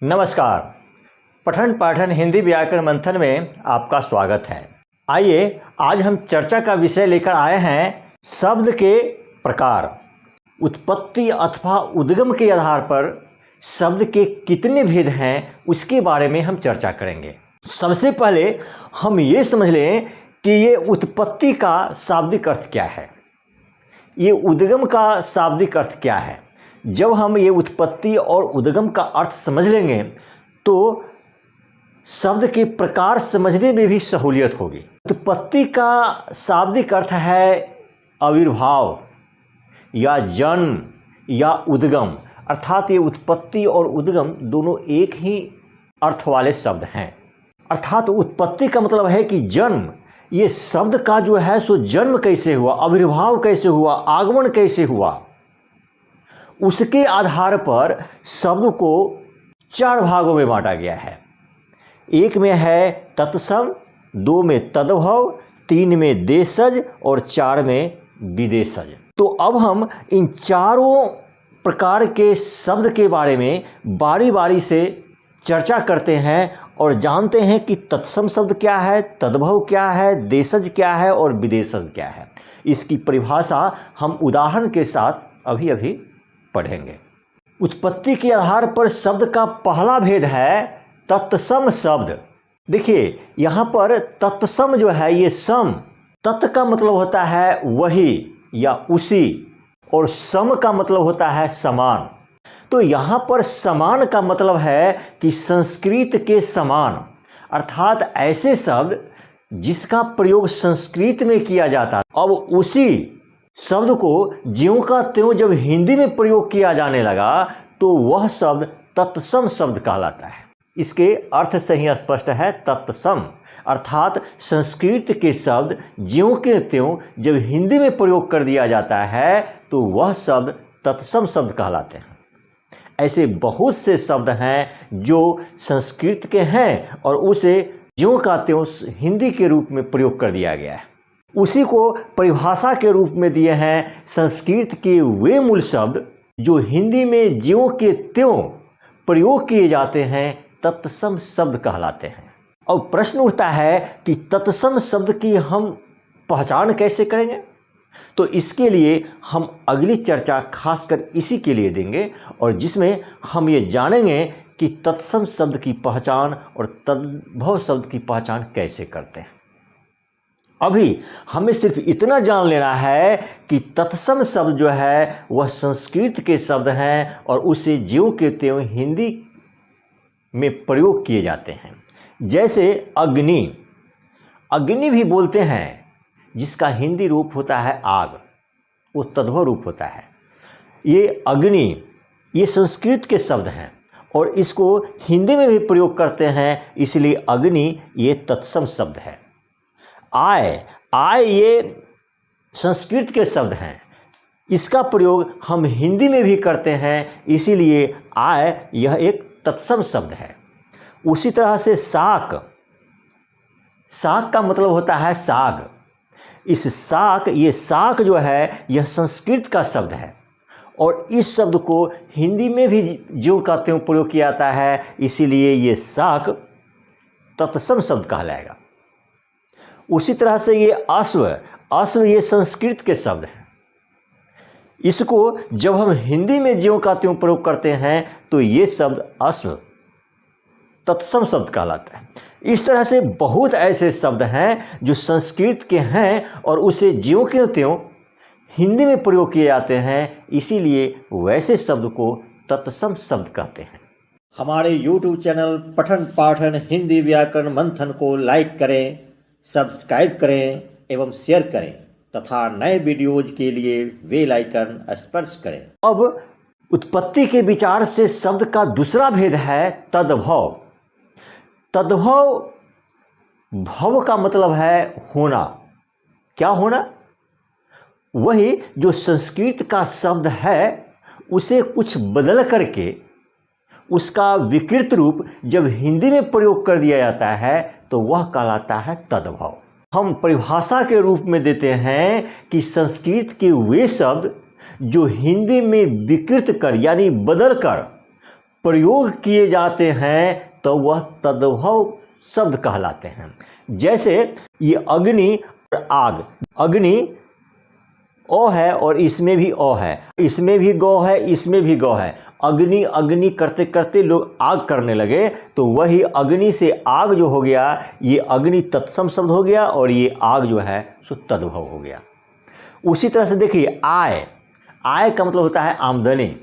नमस्कार। पठन पाठन हिंदी व्याकरण मंथन में आपका स्वागत है। आइए आज हम चर्चा का विषय लेकर आए हैं शब्द के प्रकार। उत्पत्ति अथवा उद्गम के आधार पर शब्द के कितने भेद हैं उसके बारे में हम चर्चा करेंगे। सबसे पहले हम ये समझ लें कि ये उत्पत्ति का शाब्दिक अर्थ क्या है, ये उद्गम का शाब्दिक अर्थ क्या है। जब हम ये उत्पत्ति और उद्गम का अर्थ समझ लेंगे तो शब्द के प्रकार समझने में भी सहूलियत होगी। उत्पत्ति का शाब्दिक अर्थ है आविर्भाव या जन्म या उद्गम, अर्थात ये उत्पत्ति और उद्गम दोनों एक ही अर्थ वाले शब्द हैं। अर्थात उत्पत्ति का मतलब है कि जन्म, ये शब्द का जो है सो जन्म कैसे हुआ, आविर्भाव कैसे हुआ, आगमन कैसे हुआ, उसके आधार पर शब्द को चार भागों में बांटा गया है। एक में है तत्सम, दो में तद्भव, तीन में देशज और चार में विदेशज। तो अब हम इन चारों प्रकार के शब्द के बारे में बारी बारी से चर्चा करते हैं और जानते हैं कि तत्सम शब्द क्या है, तद्भव क्या है, देशज क्या है और विदेशज क्या है। इसकी परिभाषा हम उदाहरण के साथ अभी पढ़ेंगे। उत्पत्ति के आधार पर शब्द का पहला भेद है तत्सम शब्द। देखिए यहाँ पर तत्सम जो है, ये सम, तत् का मतलब होता है वही या उसी और सम का मतलब होता है समान। तो यहाँ पर समान का मतलब है कि संस्कृत के समान, अर्थात ऐसे शब्द जिसका प्रयोग संस्कृत में किया जाता है। अब उसी शब्द को ज्यों का त्यों जब हिंदी में प्रयोग किया जाने लगा तो वह शब्द तत्सम शब्द कहलाता है। इसके अर्थ से ही स्पष्ट है, तत्सम अर्थात संस्कृत के शब्द ज्यों के त्यों जब हिंदी में प्रयोग कर दिया जाता है तो वह शब्द तत्सम शब्द कहलाते हैं। ऐसे बहुत से शब्द हैं जो संस्कृत के हैं और उसे ज्यों का त्यों हिंदी के रूप में प्रयोग कर दिया गया है। उसी को परिभाषा के रूप में दिए हैं संस्कृत के वे मूल शब्द जो हिंदी में ज्यों के त्यों प्रयोग किए जाते हैं, तत्सम शब्द कहलाते हैं। अब प्रश्न उठता है कि तत्सम शब्द की हम पहचान कैसे करेंगे। तो इसके लिए हम अगली चर्चा खासकर इसी के लिए देंगे और जिसमें हम ये जानेंगे कि तत्सम शब्द की पहचान और तद्भव शब्द की पहचान कैसे करते हैं। अभी हमें सिर्फ इतना जान लेना है कि तत्सम शब्द जो है वह संस्कृत के शब्द हैं और उसे ज्यों के त्यों हिंदी में प्रयोग किए जाते हैं। जैसे अग्नि, अग्नि भी बोलते हैं जिसका हिंदी रूप होता है आग, वो तद्भव रूप होता है। ये अग्नि, ये संस्कृत के शब्द हैं और इसको हिंदी में भी प्रयोग करते हैं, इसलिए अग्नि ये तत्सम शब्द है। आय ये संस्कृत के शब्द हैं, इसका प्रयोग हम हिंदी में भी करते हैं, इसीलिए आय यह एक तत्सम शब्द है। उसी तरह से साक, साक का मतलब होता है साग। इस साक, ये साक जो है यह संस्कृत का शब्द है और इस शब्द को हिंदी में भी ज्यों का त्यों प्रयोग किया जाता है, इसीलिए ये साक तत्सम शब्द कहलाएगा। उसी तरह से ये अश्व, अश्व ये संस्कृत के शब्द हैं। इसको जब हम हिंदी में ज्यों का त्यों प्रयोग करते हैं तो ये शब्द अश्व तत्सम शब्द कहलाता है। इस तरह से बहुत ऐसे शब्द हैं जो संस्कृत के हैं और उसे ज्यों के त्यों हिंदी में प्रयोग किए जाते हैं, इसीलिए वैसे शब्द को तत्सम शब्द कहते हैं। हमारे YouTube चैनल पठन पाठन हिंदी व्याकरण मंथन को लाइक करें, सब्सक्राइब करें एवं शेयर करें तथा नए वीडियोज के लिए बेल आइकन स्पर्श करें। अब उत्पत्ति के विचार से शब्द का दूसरा भेद है तद्भव। तद्भव, भव का मतलब है होना। क्या होना? वही जो संस्कृत का शब्द है उसे कुछ बदल करके उसका विकृत रूप जब हिंदी में प्रयोग कर दिया जाता है तो वह कहलाता है तद्भव। हम परिभाषा के रूप में देते हैं कि संस्कृत के वे शब्द जो हिंदी में विकृत कर यानी बदल कर प्रयोग किए जाते हैं तो वह तद्भव शब्द कहलाते हैं। जैसे ये अग्नि और आग, अग्नि ओ है और इसमें भी ओ है, इसमें भी गौ है, इसमें भी गौ है। अग्नि अग्नि करते करते लोग आग करने लगे तो वही अग्नि से आग जो हो गया, ये अग्नि तत्सम शब्द हो गया और ये आग जो है सो तद्भव हो गया। उसी तरह से देखिए आय, आय का मतलब होता है आमदनी।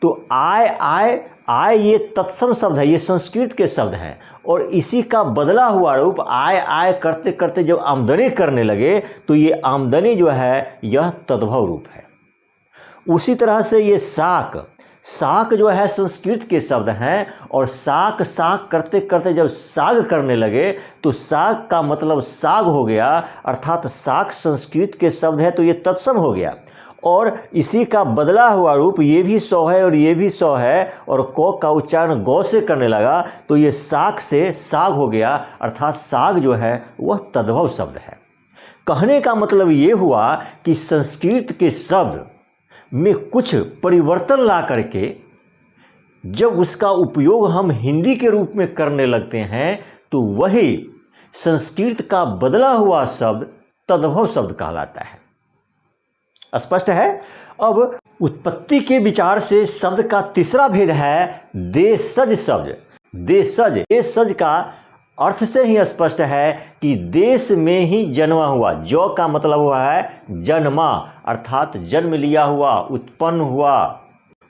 तो आय आय आय ये तत्सम शब्द है, ये संस्कृत के शब्द हैं और इसी का बदला हुआ रूप आय आय करते करते जब आमदनी करने लगे तो ये आमदनी जो है यह तद्भव रूप है। उसी तरह से ये साक, साक जो है संस्कृत के शब्द हैं और साक साक करते करते जब साग करने लगे तो साग का मतलब साग हो गया, अर्थात साक संस्कृत के शब्द है तो ये तत्सम हो गया। और इसी का बदला हुआ रूप ये भी सौ है और ये भी सौ है और कौ का उच्चारण गौ से करने लगा तो ये साग से साग हो गया, अर्थात साग जो है वह तद्भव शब्द है। कहने का मतलब ये हुआ कि संस्कृत के शब्द में कुछ परिवर्तन ला करके जब उसका उपयोग हम हिंदी के रूप में करने लगते हैं तो वही संस्कृत का बदला हुआ शब्द तद्भव शब्द कहलाता है। स्पष्ट है। अब उत्पत्ति के विचार से शब्द का तीसरा भेद है देशज शब्द। देशज, देशज का अर्थ से ही स्पष्ट है कि देश में ही जन्मा हुआ। जो का मतलब हुआ है जन्मा, अर्थात जन्म लिया हुआ, उत्पन्न हुआ।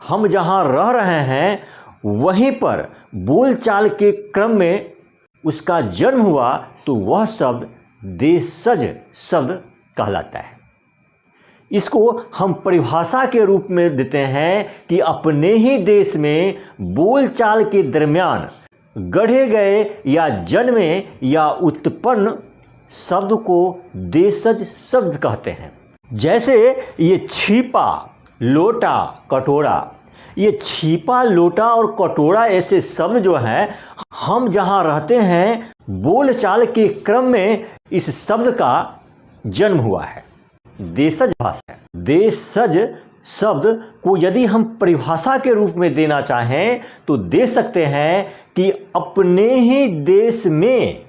हम जहाँ रह रहे हैं वहीं पर बोलचाल के क्रम में उसका जन्म हुआ तो वह शब्द देशज शब्द कहलाता है। इसको हम परिभाषा के रूप में देते हैं कि अपने ही देश में बोलचाल के दरमियान गढ़े गए या जन्मे या उत्पन्न शब्द को देशज शब्द कहते हैं। जैसे ये छिपा, लोटा, कटोरा, ये छिपा, लोटा और कटोरा ऐसे शब्द जो हैं हम जहाँ रहते हैं बोलचाल के क्रम में इस शब्द का जन्म हुआ है। देशज भाषा है। देशज शब्द को यदि हम परिभाषा के रूप में देना चाहें तो दे सकते हैं कि अपने ही देश में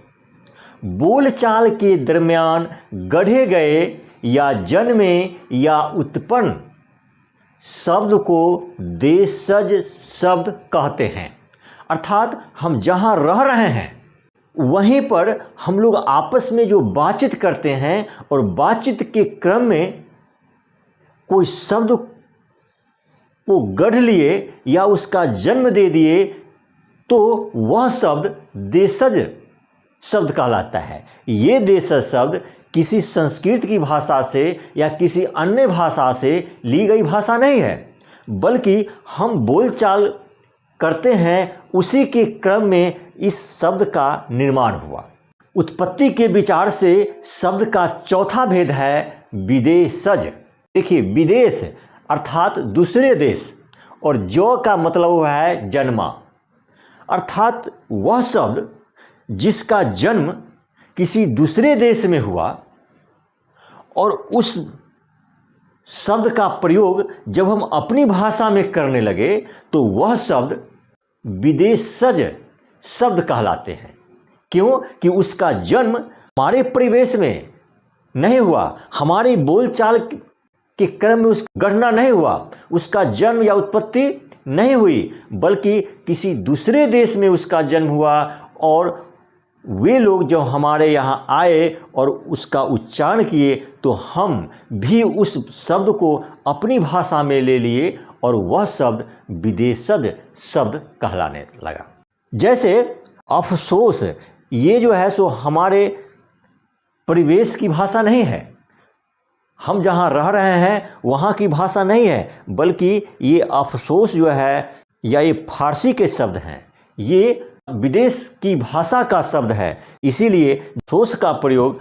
बोलचाल के दरमियान गढ़े गए या जन्मे या उत्पन्न शब्द को देशज शब्द कहते हैं। अर्थात हम जहाँ रह रहे हैं वहीं पर हम लोग आपस में जो बातचीत करते हैं और बातचीत के क्रम में कोई शब्द को गढ़ लिए या उसका जन्म दे दिए तो वह शब्द देशज शब्द कहलाता है। ये देशज शब्द किसी संस्कृत की भाषा से या किसी अन्य भाषा से ली गई भाषा नहीं है, बल्कि हम बोलचाल करते हैं उसी के क्रम में इस शब्द का निर्माण हुआ। उत्पत्ति के विचार से शब्द का चौथा भेद है विदेशज। देखिए विदेश अर्थात दूसरे देश और जो का मतलब हुआ है जन्मा, अर्थात वह शब्द जिसका जन्म किसी दूसरे देश में हुआ और उस शब्द का प्रयोग जब हम अपनी भाषा में करने लगे तो वह शब्द विदेशज शब्द कहलाते हैं। क्यों? कि उसका जन्म हमारे परिवेश में नहीं हुआ, हमारी बोलचाल के क्रम में उसका गढ़ना नहीं हुआ, उसका जन्म या उत्पत्ति नहीं हुई, बल्कि किसी दूसरे देश में उसका जन्म हुआ और वे लोग जो हमारे यहाँ आए और उसका उच्चारण किए तो हम भी उस शब्द को अपनी भाषा में ले लिए और वह शब्द विदेशज शब्द कहलाने लगा। जैसे अफसोस, ये जो है सो हमारे परिवेश की भाषा नहीं है, हम जहाँ रह रहे हैं वहाँ की भाषा नहीं है, बल्कि ये अफसोस जो है या ये फारसी के शब्द हैं, ये विदेश की भाषा का शब्द है। इसीलिए अफसोस का प्रयोग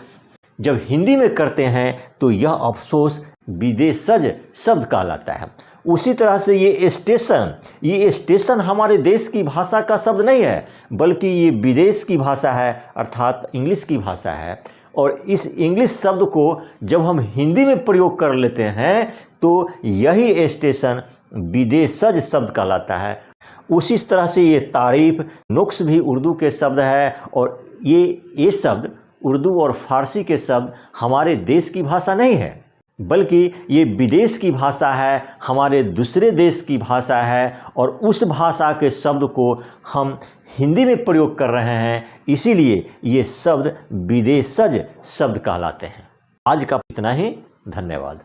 जब हिंदी में करते हैं तो यह अफसोस विदेशज शब्द कहलाता है। उसी तरह से ये स्टेशन हमारे देश की भाषा का शब्द नहीं है, बल्कि ये विदेश की भाषा है, अर्थात इंग्लिश की भाषा है। और इस इंग्लिश शब्द को जब हम हिंदी में प्रयोग कर लेते हैं तो यही स्टेशन विदेशज शब्द कहलाता है। उसी तरह से ये तारीफ़, नुक्स भी उर्दू के शब्द है और ये शब्द उर्दू और फ़ारसी के शब्द हमारे देश की भाषा नहीं है, बल्कि ये विदेश की भाषा है, हमारे दूसरे देश की भाषा है और उस भाषा के शब्द को हम हिंदी में प्रयोग कर रहे हैं, इसीलिए ये शब्द विदेशज शब्द कहलाते हैं। आज का इतना ही, धन्यवाद।